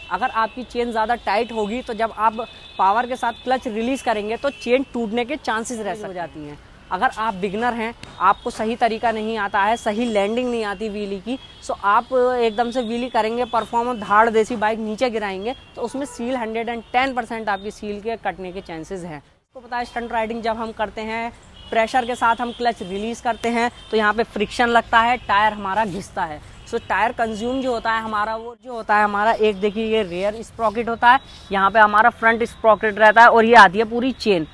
अगर आपकी चेन ज़्यादा टाइट होगी तो जब आप पावर के साथ क्लच रिलीज़ करेंगे तो चेन टूटने के चांसेस हो जाती हैं। अगर आप बिगनर हैं, आपको सही तरीका नहीं आता है, सही लैंडिंग नहीं आती व्हीली की, सो आप एकदम से व्हीली करेंगे, परफॉर्मेंस धाड़ देसी बाइक नीचे गिराएंगे तो उसमें सील 110% आपकी सील के कटने के चांसेस हैं। आपको पता है स्टंट राइडिंग जब हम करते हैं, प्रेशर के साथ हम क्लच रिलीज़ करते हैं तो यहाँ पे फ्रिक्शन लगता है, टायर हमारा घिसता है। सो टायर कंज्यूम जो होता है हमारा, वो जो होता है हमारा, एक देखिए ये रेयर स्प्रॉकेट होता है, यहाँ पे हमारा फ्रंट स्प्रॉकेट रहता है और ये आती है पूरी chain.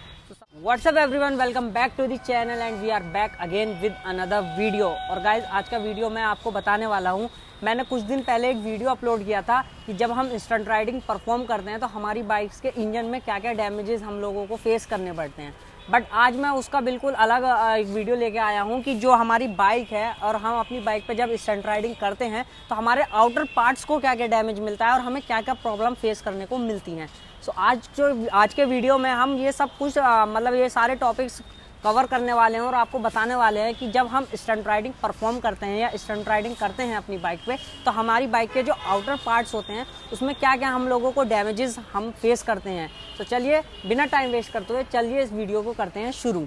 What's up everyone, welcome back to the channel and we are back again with another video. और गाइज आज का वीडियो मैं आपको बताने वाला हूँ, मैंने कुछ दिन पहले एक वीडियो अपलोड किया था कि जब हम स्टंट राइडिंग परफॉर्म करते हैं तो हमारी बाइक्स के इंजन में क्या क्या डैमेजेस हम लोगों को फेस करने पड़ते हैं। बट आज मैं उसका बिल्कुल अलग एक वीडियो लेके आया हूँ कि जो हमारी बाइक है और हम अपनी बाइक पे जब स्टंट राइडिंग करते हैं तो हमारे आउटर पार्ट्स को क्या क्या डैमेज मिलता है और हमें क्या क्या प्रॉब्लम फेस करने को मिलती हैं। सो आज के वीडियो में हम ये सब कुछ मतलब ये सारे टॉपिक्स कवर करने वाले हैं और आपको बताने वाले हैं कि जब हम स्टंट राइडिंग परफॉर्म करते हैं या स्टंट राइडिंग करते हैं अपनी बाइक पे तो हमारी बाइक के जो आउटर पार्ट्स होते हैं उसमें क्या क्या हम लोगों को डैमेजेस हम फेस करते हैं। तो चलिए बिना टाइम वेस्ट करते हुए चलिए इस वीडियो को करते हैं शुरू।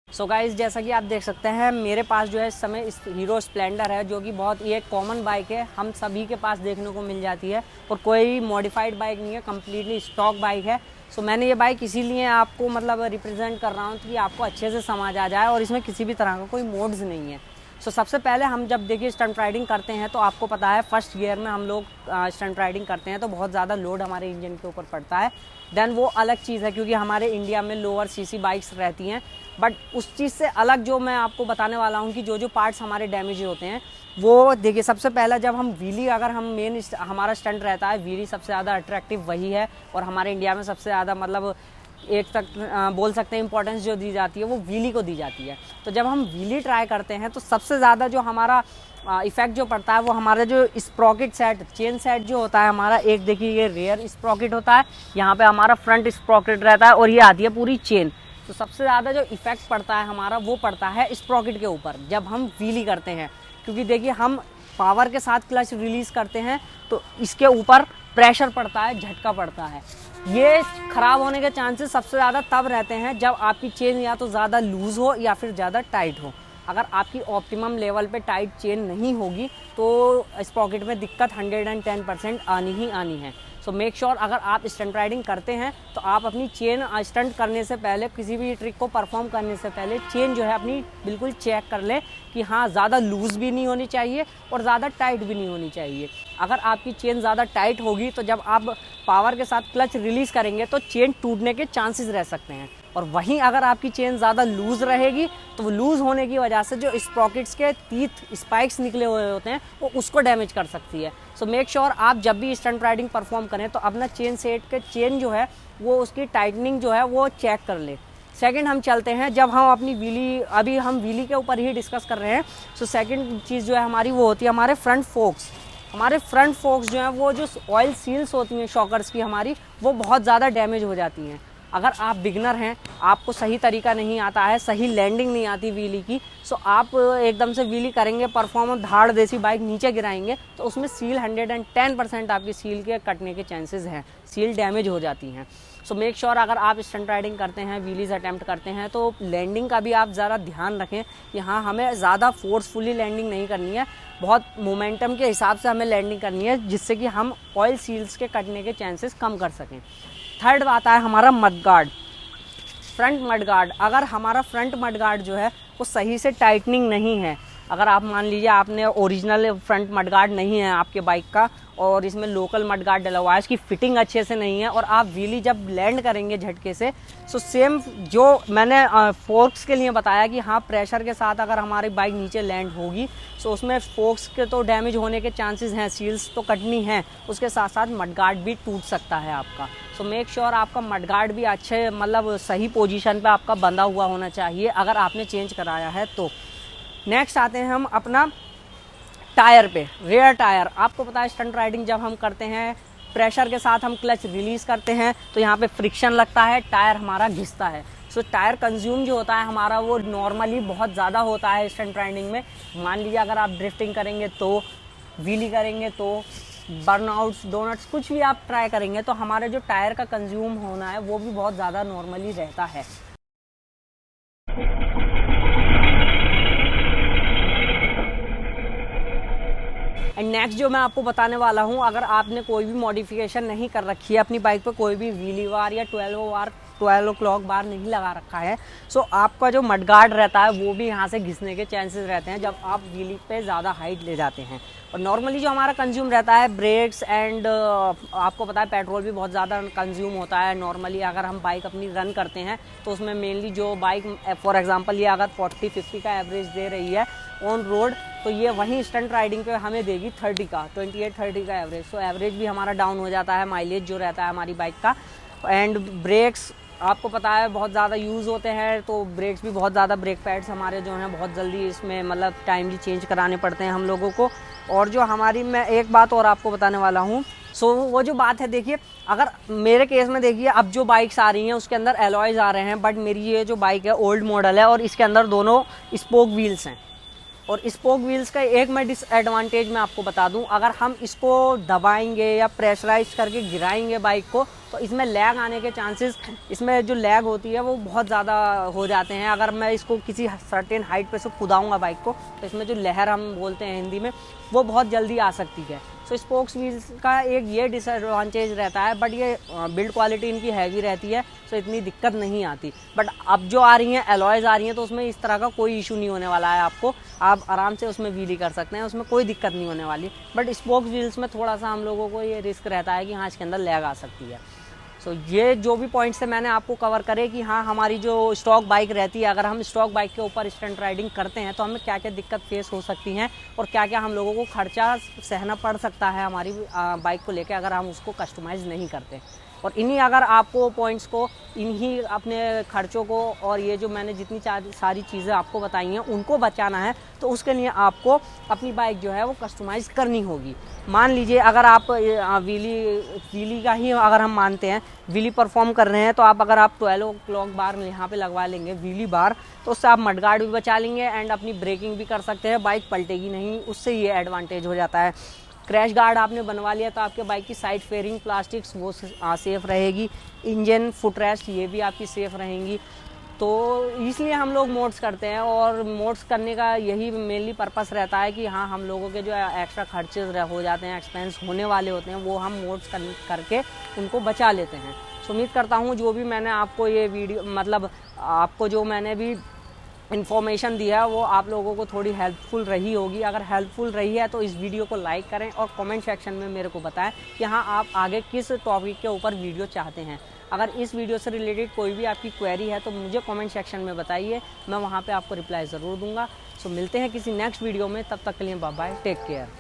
सो गाइज जैसा कि आप देख सकते हैं मेरे पास जो है इस समय हीरो स्प्लेंडर है, जो कि बहुत ही एक कॉमन बाइक है, हम सभी के पास देखने को मिल जाती है और कोई मॉडिफाइड बाइक नहीं है, कम्प्लीटली स्टॉक बाइक है। सो मैंने ये बाइक इसीलिए आपको मतलब रिप्रेजेंट कर रहा हूँ कि आपको अच्छे से समझ आ जाए और इसमें किसी भी तरह का कोई मोड्स नहीं है। सो सबसे पहले हम जब देखिए स्टंट राइडिंग करते हैं तो आपको पता है फर्स्ट गियर में हम लोग स्टंट राइडिंग करते हैं तो बहुत ज़्यादा लोड हमारे इंजन के ऊपर पड़ता है। देन वो अलग चीज़ है क्योंकि हमारे इंडिया में लोअर सीसी बाइक्स रहती हैं। बट उस चीज़ से अलग जो मैं आपको बताने वाला हूँ कि जो जो पार्ट्स हमारे डैमेज होते हैं वो देखिए, सबसे पहला जब हम व्हीली, अगर हम मेन हमारा स्टंट रहता है व्हीली, सबसे ज़्यादा अट्रैक्टिव वही है और हमारे इंडिया में सबसे ज़्यादा मतलब एक तक बोल सकते हैं इंपॉर्टेंस जो दी जाती है वो व्हीली को दी जाती है। तो जब हम व्हीली ट्राई करते हैं तो सबसे ज़्यादा जो हमारा इफेक्ट जो पड़ता है वो हमारा जो स्प्रॉकेट सेट, चेन सेट जो होता है हमारा, एक देखिए ये रेयर स्प्रॉकेट होता है, यहाँ पे हमारा फ्रंट स्प्रॉकेट रहता है और ये आती है पूरी चेन। तो सबसे ज़्यादा जो इफेक्ट पड़ता है हमारा वो पड़ता है स्प्रॉकेट के ऊपर जब हम व्हीली करते हैं, क्योंकि देखिए हम पावर के साथ क्लच रिलीज़ करते हैं तो इसके ऊपर प्रेशर पड़ता है, झटका पड़ता है। ये ख़राब होने के चांसेस सबसे ज़्यादा तब रहते हैं जब आपकी चेन या तो ज़्यादा लूज़ हो या फिर ज़्यादा टाइट हो। अगर आपकी ऑप्टिमम लेवल पे टाइट चेन नहीं होगी तो स्प्रॉकेट में दिक्कत 110% आनी ही आनी है। सो मेक श्योर अगर आप स्टंट राइडिंग करते हैं तो आप अपनी चेन स्टंट करने से पहले, किसी भी ट्रिक को परफॉर्म करने से पहले चेन जो है अपनी बिल्कुल चेक कर ले कि हाँ ज़्यादा लूज़ भी नहीं होनी चाहिए और ज़्यादा टाइट भी नहीं होनी चाहिए। अगर आपकी चेन ज़्यादा टाइट होगी तो जब आप पावर के साथ क्लच रिलीज़ करेंगे तो चेन टूटने के चांसेस रह सकते हैं। और वहीं अगर आपकी चेन ज़्यादा लूज़ रहेगी तो वो लूज़ होने की वजह से जो स्प्रॉकेट्स के टीथ स्पाइक्स निकले हुए होते हैं वो उसको डैमेज कर सकती है। सो मेक श्योर आप जब भी स्टंट राइडिंग परफॉर्म करें तो अपना चेन सेट के चेन जो है वो उसकी टाइटनिंग जो है वो चेक कर ले। सेकंड हम चलते हैं, जब हम अपनी व्हीली, अभी हम व्हीली के ऊपर ही डिस्कस कर रहे हैं, सो सेकंड चीज़ जो है हमारी वो होती है हमारे फ्रंट फोक्स। हमारे फ्रंट फोक्स जो हैं वो जो ऑयल सील्स होती हैं शॉकर्स की हमारी, वो बहुत ज़्यादा डैमेज हो जाती हैं। अगर आप बिगनर हैं, आपको सही तरीका नहीं आता है, सही लैंडिंग नहीं आती व्हीली की, सो आप एकदम से व्हीली करेंगे, परफॉर्मेंस धाड़ देसी बाइक नीचे गिराएंगे तो उसमें सील 110% आपकी सील के कटने के चांसेस हैं, सील डैमेज हो जाती हैं। सो मेक श्योर अगर आप स्टंट राइडिंग करते हैं, व्हीलीज अटैम्प्ट करते हैं तो लैंडिंग का भी आप ज़रा ध्यान रखें कि हाँ हमें ज़्यादा फोर्सफुली लैंडिंग नहीं करनी है, बहुत मोमेंटम के हिसाब से हमें लैंडिंग करनी है जिससे कि हम ऑयल सील्स के कटने के चांसेस कम कर सकें। थर्ड आता है हमारा mud guard, front mud guard. अगर हमारा फ्रंट मड गार्ड जो है वो सही से टाइटनिंग नहीं है, अगर आप मान लीजिए आपने ओरिजिनल फ्रंट मड गार्ड नहीं है आपके बाइक का और इसमें लोकल मड गार्ड डला हुआ है, इसकी फिटिंग अच्छे से नहीं है और आप व्हीली जब लैंड करेंगे झटके से, सो सेम जो मैंने फोर्क्स के लिए बताया कि हाँ प्रेशर के साथ अगर हमारी बाइक नीचे लैंड होगी सो उसमें फोर्क्स के तो डैमेज होने के चांसेस हैं, सील्स तो कटनी हैं, उसके साथ साथ मड गार्ड भी टूट सकता है आपका। सो मेक श्योर आपका मड गार्ड भी अच्छे मतलब सही पोजीशन पे आपका बंधा हुआ होना चाहिए अगर आपने चेंज कराया है तो। नेक्स्ट आते हैं हम अपना टायर पे, रेयर टायर। आपको पता है स्टंट राइडिंग जब हम करते हैं प्रेशर के साथ हम क्लच रिलीज़ करते हैं तो यहाँ पे फ्रिक्शन लगता है, टायर हमारा घिसता है। सो टायर कंज्यूम जो होता है हमारा वो नॉर्मली बहुत ज़्यादा होता है स्टंट राइडिंग में। मान लीजिए अगर आप ड्रिफ्टिंग करेंगे तो, व्हीली करेंगे तो, बर्नआउट्स, डोनट्स, कुछ भी आप ट्राई करेंगे तो हमारे जो टायर का कंज्यूम होना है वो भी बहुत ज़्यादा नॉर्मली रहता है। एंड नेक्स्ट जो मैं आपको बताने वाला हूँ, अगर आपने कोई भी मॉडिफिकेशन नहीं कर रखी है अपनी बाइक पे, कोई भी व्हीली बार या 12 o'clock बार नहीं लगा रखा है, सो आपका जो मडगार्ड रहता है वो भी यहाँ से घिसने के चांसेस रहते हैं जब आप व्हीली पे ज़्यादा हाइट ले जाते हैं। और नॉर्मली जो हमारा कंज्यूम रहता है ब्रेक्स एंड आपको पता है पेट्रोल भी बहुत ज़्यादा कंज्यूम होता है नॉर्मली। अगर हम बाइक अपनी रन करते हैं तो उसमें मेनली जो बाइक फॉर एग्जांपल ये अगर 40-50 का एवरेज दे रही है ऑन रोड, तो ये वहीं स्टंट राइडिंग पे हमें देगी 28-30 का एवरेज। सो एवरेज भी हमारा डाउन हो जाता है, माइलेज जो रहता है हमारी बाइक का। एंड ब्रेक्स आपको पता है बहुत ज़्यादा यूज़ होते हैं, तो ब्रेक्स भी बहुत ज़्यादा, ब्रेक पैड्स हमारे जो हैं बहुत जल्दी इसमें मतलब टाइमली चेंज कराने पड़ते हैं हम लोगों को। और जो हमारी, मैं एक बात और आपको बताने वाला हूँ, सो वो जो बात है देखिए, अगर मेरे केस में देखिए अब जो बाइक्स आ रही हैं उसके अंदर एलॉयज आ रहे हैं, बट मेरी ये जो बाइक है ओल्ड मॉडल है और इसके अंदर दोनों स्पोक व्हील्स हैं। और स्पोक व्हील्स का एक मैं डिसएडवांटेज मैं आपको बता दूं, अगर हम इसको दबाएंगे या प्रेशराइज करके गिराएंगे बाइक को तो इसमें लैग आने के चांसेस, इसमें जो लैग होती है वो बहुत ज़्यादा हो जाते हैं। अगर मैं इसको किसी सर्टेन हाइट पे से कूदाऊंगा बाइक को तो इसमें जो लहर हम बोलते हैं हिंदी में, वो बहुत जल्दी आ सकती है। सो स्पोक्स व्हील्स का एक ये डिसएडवांटेज रहता है, बट ये बिल्ड क्वालिटी इनकी हैवी रहती है सो इतनी दिक्कत नहीं आती। बट अब जो आ रही हैं एलॉयज आ रही हैं तो उसमें इस तरह का कोई इशू नहीं होने वाला है आपको, आप आराम से उसमें व्हीली कर सकते हैं, उसमें कोई दिक्कत नहीं होने वाली। बट स्पोक्स व्हील्स में थोड़ा सा हम लोगों को ये रिस्क रहता है कि हाँ इसके अंदर लैग आ सकती है। सो ये जो भी पॉइंट्स है मैंने आपको कवर करे कि हाँ हमारी जो स्टॉक बाइक रहती है, अगर हम स्टॉक बाइक के ऊपर स्टंट राइडिंग करते हैं तो हमें क्या क्या दिक्कत फेस हो सकती हैं और क्या क्या हम लोगों को खर्चा सहना पड़ सकता है हमारी बाइक को लेकर अगर हम उसको कस्टमाइज़ नहीं करते। और इन्हीं अगर आपको पॉइंट्स को, इन्हीं अपने खर्चों को और ये जो मैंने जितनी सारी चीज़ें आपको बताई हैं उनको बचाना है, तो उसके लिए आपको अपनी बाइक जो है वो कस्टमाइज़ करनी होगी। मान लीजिए अगर आप व्हीली का ही अगर हम मानते हैं, व्हीली परफॉर्म कर रहे हैं, तो आप अगर आप 12 o'clock बार यहाँ पे लगवा लेंगे व्हीली बार, तो उससे आप मडगार्ड भी बचा लेंगे एंड अपनी ब्रेकिंग भी कर सकते हैं, बाइक पलटेगी नहीं, उससे ये एडवांटेज हो जाता है। क्रैश गार्ड आपने बनवा लिया तो आपके बाइक की साइड फेयरिंग प्लास्टिक्स वो सेफ़ रहेगी, इंजन फुटरेस्ट ये भी आपकी सेफ़ रहेंगी। तो इसलिए हम लोग मोड्स करते हैं और मोड्स करने का यही मेनली पर्पस रहता है कि हाँ हम लोगों के जो एक्स्ट्रा खर्चे हो जाते हैं, एक्सपेंस होने वाले होते हैं, वो हम मोड्स करके उनको बचा लेते हैं। सो उम्मीद करता हूँ जो भी मैंने आपको ये वीडियो, मतलब आपको जो मैंने भी इन्फॉर्मेशन दिया है वो आप लोगों को थोड़ी हेल्पफुल रही होगी। अगर हेल्पफुल रही है तो इस वीडियो को लाइक करें और कमेंट सेक्शन में मेरे को बताएं कि हाँ आप आगे किस टॉपिक के ऊपर वीडियो चाहते हैं। अगर इस वीडियो से रिलेटेड कोई भी आपकी क्वेरी है तो मुझे कमेंट सेक्शन में बताइए, मैं वहाँ पे आपको रिप्लाई ज़रूर दूंगा। सो मिलते हैं किसी नेक्स्ट वीडियो में, तब तक के लिए बाय बाय, टेक केयर।